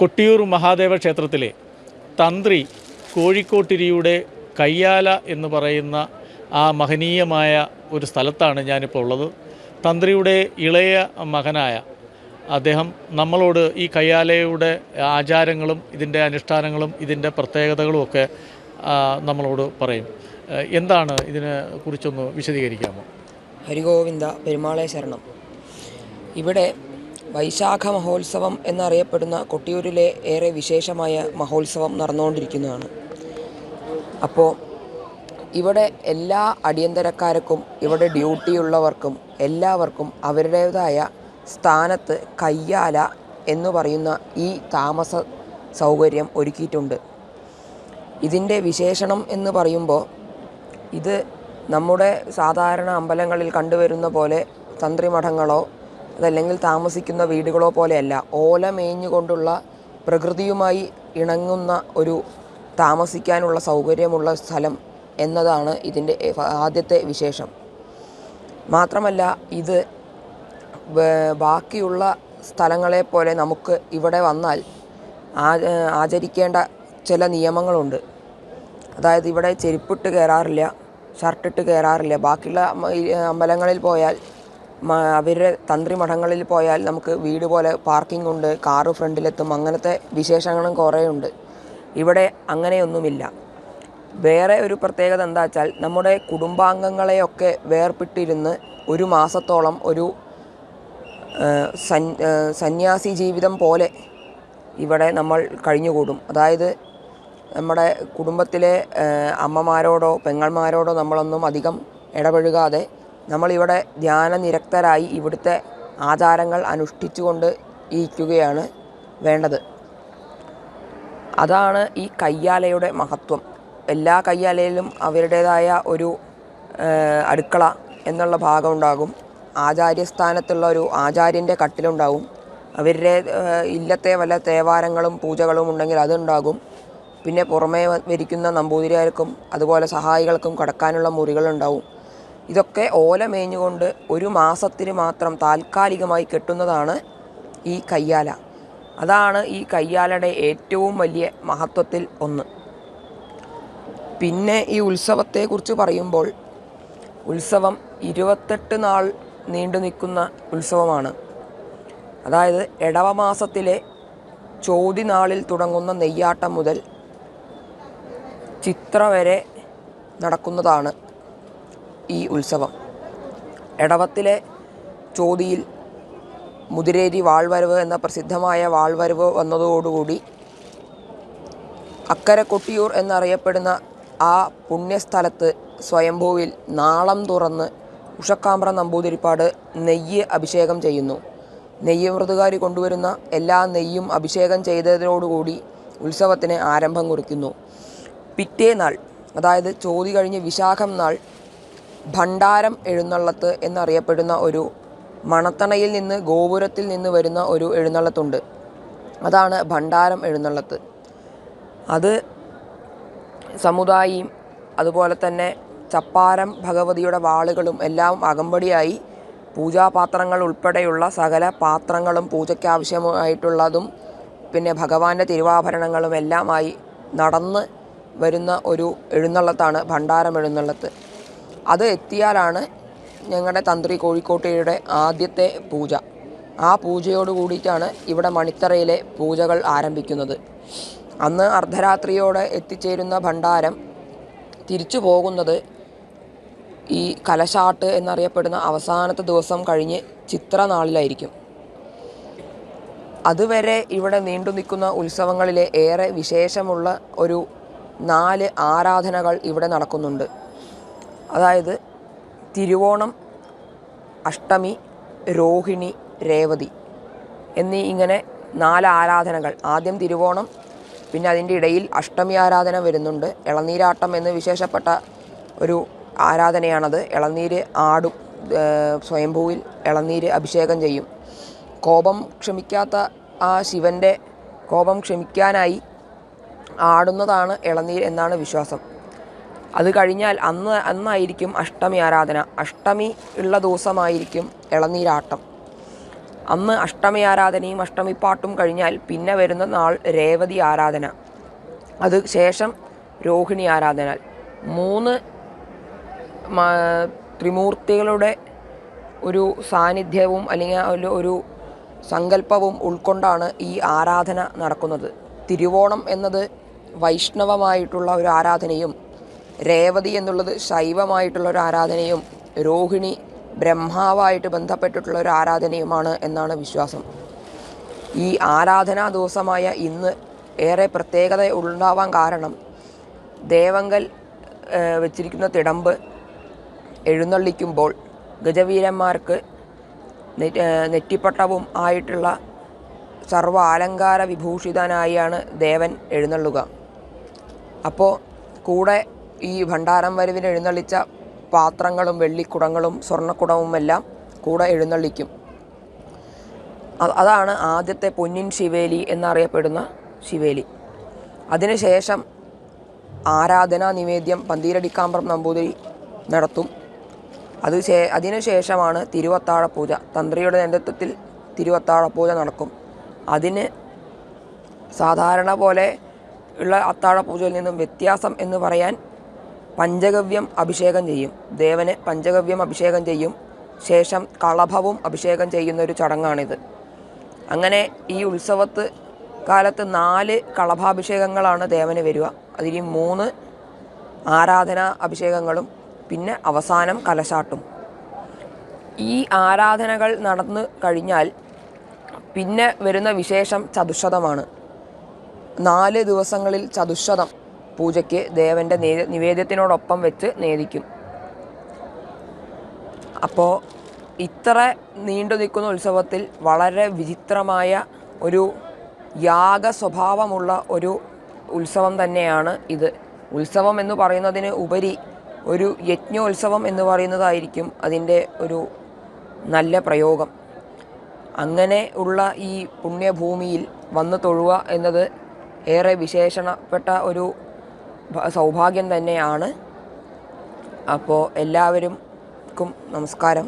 കൊട്ടിയൂർ മഹാദേവ ക്ഷേത്രത്തിലെ തന്ത്രി കോഴിക്കോട്ടിരിയുടെ കയ്യാല എന്ന് പറയുന്ന ആ മഹനീയമായ ഒരു സ്ഥലത്താണ് ഞാനിപ്പോൾ ഉള്ളത്. തന്ത്രിയുടെ ഇളയ മകനായ അദ്ദേഹം നമ്മളോട് ഈ കയ്യാലയുടെ ആചാരങ്ങളും ഇതിൻ്റെ അനുഷ്ഠാനങ്ങളും ഇതിൻ്റെ പ്രത്യേകതകളും ഒക്കെ നമ്മളോട് പറയും. എന്താണ് ഇതിനെ കുറിച്ചൊന്ന് വിശദീകരിക്കാമോ? ഹരിഗോവിന്ദ പെരുമാളെ ശരണം. ഇവിടെ വൈശാഖ മഹോത്സവം എന്നറിയപ്പെടുന്ന കൊട്ടിയൂരിലെ ഏറെ വിശേഷമായ മഹോത്സവം നടന്നുകൊണ്ടിരിക്കുന്നതാണ്. അപ്പോൾ ഇവിടെ എല്ലാ അടിയന്തരക്കാർക്കും ഇവിടെ ഡ്യൂട്ടിയുള്ളവർക്കും എല്ലാവർക്കും അവരുടേതായ സ്ഥാനത്ത് കയ്യാല എന്ന് പറയുന്ന ഈ താമസ സൗകര്യം ഒരുക്കിയിട്ടുണ്ട്. ഇതിൻ്റെ വിശേഷണം എന്ന് പറയുമ്പോൾ ഇത് നമ്മുടെ സാധാരണ അമ്പലങ്ങളിൽ കണ്ടുവരുന്ന പോലെ തന്ത്രിമഠങ്ങളോ അതല്ലെങ്കിൽ താമസിക്കുന്ന വീടുകളോ പോലെയല്ല. ഓല മേഞ്ഞുകൊണ്ടുള്ള പ്രകൃതിയുമായി ഇണങ്ങുന്ന ഒരു താമസിക്കാനുള്ള സൗകര്യമുള്ള സ്ഥലം എന്നതാണ് ഇതിൻ്റെ ആദ്യത്തെ വിശേഷം. മാത്രമല്ല ഇത് ബാക്കിയുള്ള സ്ഥലങ്ങളെപ്പോലെ നമുക്ക് ഇവിടെ വന്നാൽ ആചരിക്കേണ്ട ചില നിയമങ്ങളുണ്ട്. അതായത് ഇവിടെ ചെരുപ്പിട്ട് കയറാറില്ല, ഷർട്ടിട്ട് കയറാറില്ല. ബാക്കിയുള്ള അമ്പലങ്ങളിൽ പോയാൽ അവരുടെ തന്ത്രിമഠങ്ങളിൽ പോയാൽ നമുക്ക് വീട് പോലെ പാർക്കിംഗ് ഉണ്ട്, കാറ് ഫ്രണ്ടിലെത്തും, അങ്ങനത്തെ വിശേഷങ്ങളും കുറേ ഉണ്ട്. ഇവിടെ അങ്ങനെയൊന്നുമില്ല. വേറെ ഒരു പ്രത്യേകത എന്താ വെച്ചാൽ നമ്മുടെ കുടുംബാംഗങ്ങളെയൊക്കെ വേർപിട്ടിരുന്ന് ഒരു മാസത്തോളം ഒരു സന്യാസി ജീവിതം പോലെ ഇവിടെ നമ്മൾ കഴിഞ്ഞുകൂടും. അതായത് നമ്മുടെ കുടുംബത്തിലെ അമ്മമാരോടോ പെങ്ങന്മാരോടോ നമ്മളൊന്നും അധികം ഇടപഴകാതെ നമ്മളിവിടെ ധ്യാനനിരക്തരായി ഇവിടുത്തെ ആചാരങ്ങൾ അനുഷ്ഠിച്ചുകൊണ്ട് ഇരിക്കുകയാണ് വേണ്ടത്. അതാണ് ഈ കയ്യാലയുടെ മഹത്വം. എല്ലാ കയ്യാലയിലും അവരുടേതായ ഒരു അടുക്കള എന്നുള്ള ഭാഗം ഉണ്ടാകും. ആചാര്യസ്ഥാനത്തുള്ള ഒരു ആചാര്യൻ്റെ കട്ടിലുണ്ടാകും. അവരുടെ ഇല്ലത്തെ വല്ല തേവാരങ്ങളും പൂജകളും ഉണ്ടെങ്കിൽ അതുണ്ടാകും. പിന്നെ പുറമേ വരിക്കുന്ന നമ്പൂതിരിമാർക്കും അതുപോലെ സഹായികൾക്കും കിടക്കാനുള്ള മുറികളുണ്ടാവും. ഇതൊക്കെ ഓല മേഞ്ഞുകൊണ്ട് ഒരു മാസത്തിന് മാത്രം താൽക്കാലികമായി കെട്ടുന്നതാണ് ഈ കയ്യാല. അതാണ് ഈ കയ്യാലയുടെ ഏറ്റവും വലിയ മഹത്വത്തിൽ ഒന്ന്. പിന്നെ ഈ ഉത്സവത്തെക്കുറിച്ച് പറയുമ്പോൾ ഉത്സവം 28 നാൾ നീണ്ടു നിൽക്കുന്ന ഉത്സവമാണ്. അതായത് ഇടവമാസത്തിലെ ചോതി നാളിൽ തുടങ്ങുന്ന നെയ്യാട്ടം മുതൽ ചിത്ര വരെ നടക്കുന്നതാണ് ഈ ഉത്സവം. ഇടവത്തിലെ ചോതിയിൽ മുതിരേരി വാൾവരവ് എന്ന പ്രസിദ്ധമായ വാൾവരവ് വന്നതോടുകൂടി അക്കരെ കൊട്ടിയൂർ എന്നറിയപ്പെടുന്ന ആ പുണ്യസ്ഥലത്ത് സ്വയംഭൂവിൽ നാളം തുറന്ന് ഉഷക്കാമ്പ്ര നമ്പൂതിരിപ്പാട് നെയ്യ് അഭിഷേകം ചെയ്യുന്നു. നെയ്യ് വ്രതുകാരി കൊണ്ടുവരുന്ന എല്ലാ നെയ്യും അഭിഷേകം ചെയ്തതോടുകൂടി ഉത്സവത്തിന് ആരംഭം കുറിക്കുന്നു. പിറ്റേനാൾ, അതായത് ചോതി കഴിഞ്ഞ് വിശാഖം നാൾ, ഭണ്ഡാരം എഴുന്നള്ളത്ത് എന്നറിയപ്പെടുന്ന ഒരു മണത്തണയിൽ നിന്ന് ഗോപുരത്തിൽ നിന്ന് വരുന്ന ഒരു എഴുന്നള്ളത്തുണ്ട്. അതാണ് ഭണ്ഡാരം എഴുന്നള്ളത്ത്. അത് സമുദായിയും അതുപോലെ തന്നെ ചപ്പാരം ഭഗവതിയുടെ വാളുകളും എല്ലാം അകമ്പടിയായി പൂജാപാത്രങ്ങൾ ഉൾപ്പെടെയുള്ള സകല പാത്രങ്ങളും പൂജയ്ക്കാവശ്യമായിട്ടുള്ളതും പിന്നെ ഭഗവാന്റെ തിരുവാഭരണങ്ങളും എല്ലാമായി നടന്ന് വരുന്ന ഒരു എഴുന്നള്ളത്താണ് ഭണ്ഡാരം എഴുന്നള്ളത്ത്. അത് എത്തിയാലാണ് ഞങ്ങളുടെ തന്ത്രി കോഴിക്കോട്ടിയുടെ ആദ്യത്തെ പൂജ. ആ പൂജയോട് കൂടിയിട്ടാണ് ഇവിടെ മണിത്തറയിലെ പൂജകൾ ആരംഭിക്കുന്നത്. അന്ന് അർദ്ധരാത്രിയോടെ എത്തിച്ചേരുന്ന ഭണ്ഡാരം തിരിച്ചു പോകുന്നത് ഈ കലശാട്ട് എന്നറിയപ്പെടുന്ന അവസാനത്തെ ദിവസം കഴിഞ്ഞ് ചിത്രനാളിലായിരിക്കും. അതുവരെ ഇവിടെ നീണ്ടു നിൽക്കുന്ന ഉത്സവങ്ങളിലെ ഏറെ വിശേഷമുള്ള ഒരു 4 ആരാധനകൾ ഇവിടെ നടക്കുന്നുണ്ട്. അതായത് തിരുവോണം, അഷ്ടമി, രോഹിണി, രേവതി എന്നീ ഇങ്ങനെ 4 ആരാധനകൾ. ആദ്യം തിരുവോണം, പിന്നെ അതിൻ്റെ ഇടയിൽ അഷ്ടമി ആരാധന വരുന്നുണ്ട്. ഇളനീരാട്ടം എന്ന് വിശേഷപ്പെട്ട ഒരു ആരാധനയാണത്. ഇളനീര് ആടും, സ്വയംഭൂവിൽ ഇളനീര് അഭിഷേകം ചെയ്യും. കോപം ക്ഷമിക്കാത്ത ആ ശിവൻ്റെ കോപം ക്ഷമിക്കാനായി ആടുന്നതാണ് ഇളനീർ എന്നാണ് വിശ്വാസം. അത് കഴിഞ്ഞാൽ അന്നായിരിക്കും അഷ്ടമി ആരാധന. അഷ്ടമി ഉള്ള ദിവസമായിരിക്കും ഇളനീരാട്ടം. അന്ന് അഷ്ടമി ആരാധനയും അഷ്ടമിപ്പാട്ടും കഴിഞ്ഞാൽ പിന്നെ വരുന്ന നാൾ രേവതി ആരാധന, അത് ശേഷം രോഹിണി ആരാധന. 3 ത്രിമൂർത്തികളുടെ ഒരു സാന്നിധ്യവും അല്ലെങ്കിൽ ഒരു സങ്കല്പവും ഉൾക്കൊണ്ടാണ് ഈ ആരാധന നടക്കുന്നത്. തിരുവോണം എന്നത് വൈഷ്ണവമായിട്ടുള്ള ഒരു ആരാധനയും രേവതി എന്നുള്ളത് ശൈവമായിട്ടുള്ള ഒരു ആരാധനയും രോഹിണി ബ്രഹ്മാവായിട്ട് ബന്ധപ്പെട്ടിട്ടുള്ള ഒരു ആരാധനയുമാണ് എന്നാണ് വിശ്വാസം. ഈ ആരാധനാ ദിവസമായ ഇന്ന് ഏറെ പ്രത്യേകത ഉണ്ടാവാൻ കാരണം ദേവങ്കൽ വെച്ചിരിക്കുന്ന തിടമ്പ് എഴുന്നള്ളിക്കുമ്പോൾ ഗജവീരന്മാർക്ക് നെറ്റിപ്പട്ടവും ആയിട്ടുള്ള സർവ്വ ആലങ്കാര വിഭൂഷിതനായാണ് ദേവൻ എഴുന്നള്ളുക. അപ്പോൾ കൂടെ ഈ ഭണ്ഡാരം വരവിന് എഴുന്നള്ളിച്ച പാത്രങ്ങളും വെള്ളിക്കുടങ്ങളും സ്വർണ്ണക്കുടവും എല്ലാം കൂടെ എഴുന്നള്ളിക്കും. അതാണ് ആദ്യത്തെ പൊന്നിൻ ശിവേലി എന്നറിയപ്പെടുന്ന ശിവേലി. അതിനുശേഷം ആരാധനാ നിവേദ്യം പന്തീരടിക്കാമ്പ്രം നമ്പൂതിരി നടത്തും. അതിനുശേഷമാണ് തിരുവത്താഴ പൂജ. തന്ത്രിയുടെ നേതൃത്വത്തിൽ തിരുവത്താഴ പൂജ നടക്കും. അതിന് സാധാരണ പോലെ ഉള്ള അത്താഴ പൂജയിൽ നിന്നും വ്യത്യാസം എന്ന് പറയാൻ പഞ്ചഗവ്യം അഭിഷേകം ചെയ്യും. ദേവന് പഞ്ചഗവ്യം അഭിഷേകം ചെയ്യും. ശേഷം കളഭവും അഭിഷേകം ചെയ്യുന്ന ഒരു ചടങ്ങാണിത്. അങ്ങനെ ഈ ഉത്സവത്ത് കാലത്ത് 4 കളഭാഭിഷേകങ്ങളാണ് ദേവന് വരിക. അതിൽ 3 ആരാധനാ അഭിഷേകങ്ങളും പിന്നെ അവസാനം കലശാട്ടും. ഈ ആരാധനകൾ നടന്നു കഴിഞ്ഞാൽ പിന്നെ വരുന്ന വിശേഷം ചതുശതമാണ്. 4 ദിവസങ്ങളിൽ ചതുശതം പൂജയ്ക്ക് ദേവൻ്റെ നിവേദ്യത്തിനോടൊപ്പം വെച്ച് നേദിക്കും. അപ്പോൾ ഇത്ര നീണ്ടു നിൽക്കുന്ന ഉത്സവത്തിൽ വളരെ വിചിത്രമായ ഒരു യാഗ സ്വഭാവമുള്ള ഒരു ഉത്സവം തന്നെയാണ് ഇത്. ഉത്സവം എന്ന് പറയുന്നതിന് ഉപരി ഒരു യജ്ഞോത്സവം എന്ന് പറയുന്നതായിരിക്കും അതിൻ്റെ ഒരു നല്ല പ്രയോഗം. അങ്ങനെ ഉള്ള ഈ പുണ്യഭൂമിയിൽ വന്ന് തൊഴുക എന്നത് ഏറെ വിശേഷണപ്പെട്ട ഒരു സൗഭാഗ്യം തന്നെയാണ്. അപ്പോൾ എല്ലാവർക്കും നമസ്കാരം.